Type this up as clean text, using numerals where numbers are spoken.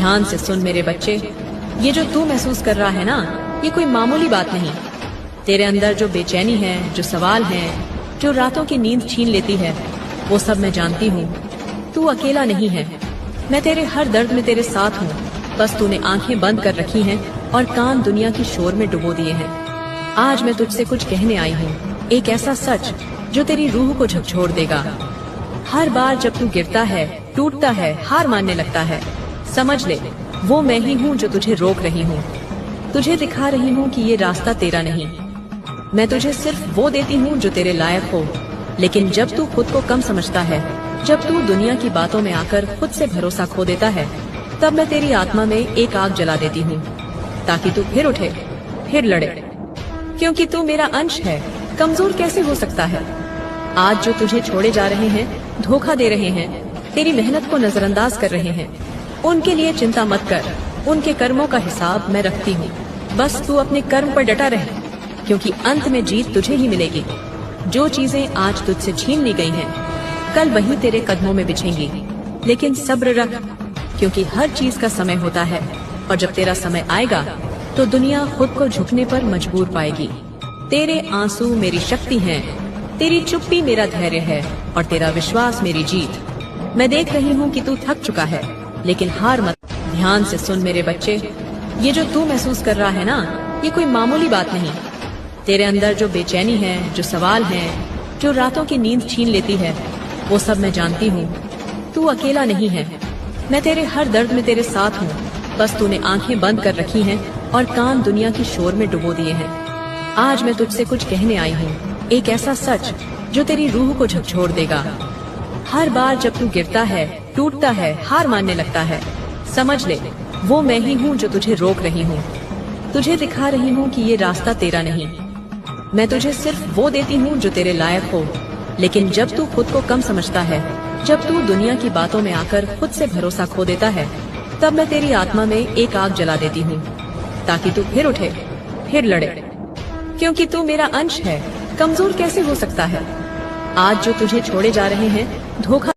ध्यान से सुन मेरे बच्चे, ये जो तू महसूस कर रहा है ना, ये कोई मामूली बात नहीं। तेरे अंदर जो बेचैनी है, जो सवाल है, जो रातों की नींद छीन लेती है, वो सब मैं जानती हूँ। तू अकेला नहीं है, मैं तेरे हर दर्द में तेरे साथ हूँ। बस तूने आंखें बंद कर रखी हैं और कान दुनिया की शोर में डुबो दिए हैं। आज मैं तुझसे कुछ कहने आई हूँ, एक ऐसा सच जो तेरी रूह को झकझोर देगा। हर बार जब तू गिरता है, टूटता है, हार मानने लगता है, समझ ले वो मैं ही हूँ जो तुझे रोक रही हूँ। तुझे दिखा रही हूँ कि ये रास्ता तेरा नहीं। मैं तुझे सिर्फ वो देती हूँ जो तेरे लायक हो। लेकिन जब तू खुद को कम समझता है, जब तू दुनिया की बातों में आकर खुद से भरोसा खो देता है, तब मैं तेरी आत्मा में एक आग जला देती हूँ, ताकि तू फिर उठे, फिर लड़े। क्योंकि तू मेरा अंश है, कमजोर कैसे हो सकता है? आज जो तुझे छोड़े जा रहे हैं, धोखा दे रहे हैं, तेरी मेहनत को नजरअंदाज कर रहे हैं, उनके लिए चिंता मत कर। उनके कर्मों का हिसाब मैं रखती हूँ। बस तू अपने कर्म पर डटा रहे, क्योंकि अंत में जीत तुझे ही मिलेगी। जो चीजें आज तुझसे छीन ली गई हैं, कल वही तेरे कदमों में बिछेंगी। लेकिन सब्र रख, क्योंकि हर चीज का समय होता है, और जब तेरा समय आएगा तो दुनिया खुद को झुकने पर मजबूर पाएगी। तेरे आंसू मेरी शक्ति हैं, तेरी चुप्पी मेरा धैर्य है, और तेरा विश्वास मेरी जीत। मैं देख रही हूँ कि तू थक चुका है, लेकिन हार मत। ध्यान से सुन मेरे बच्चे, ये जो तू महसूस कर रहा है ना, ये कोई मामूली बात नहीं। तेरे अंदर जो बेचैनी है, जो सवाल है, जो रातों की नींद छीन लेती है, वो सब मैं जानती हूँ। तू अकेला नहीं है, मैं तेरे हर दर्द में तेरे साथ हूँ। बस तूने आंखें बंद कर रखी हैं और कान दुनिया की शोर में डुबो दिए हैं। आज मैं तुझसे कुछ कहने आई हूँ, एक ऐसा सच जो तेरी रूह को झकझोर देगा। हर बार जब तू गिरता है, टूटता है, हार मानने लगता है, समझ ले वो मैं ही हूँ जो तुझे रोक रही हूँ। तुझे दिखा रही हूँ कि ये रास्ता तेरा नहीं। मैं तुझे सिर्फ वो देती हूँ जो तेरे लायक हो। लेकिन जब तू खुद को कम समझता है, जब तू दुनिया की बातों में आकर खुद से भरोसा खो देता है, तब मैं तेरी आत्मा में एक आग जला देती हूँ, ताकि तू फिर उठे, फिर लड़े। क्योंकि तू मेरा अंश है, कमजोर कैसे हो सकता है? आज जो तुझे छोड़े जा रहे हैं, धोखा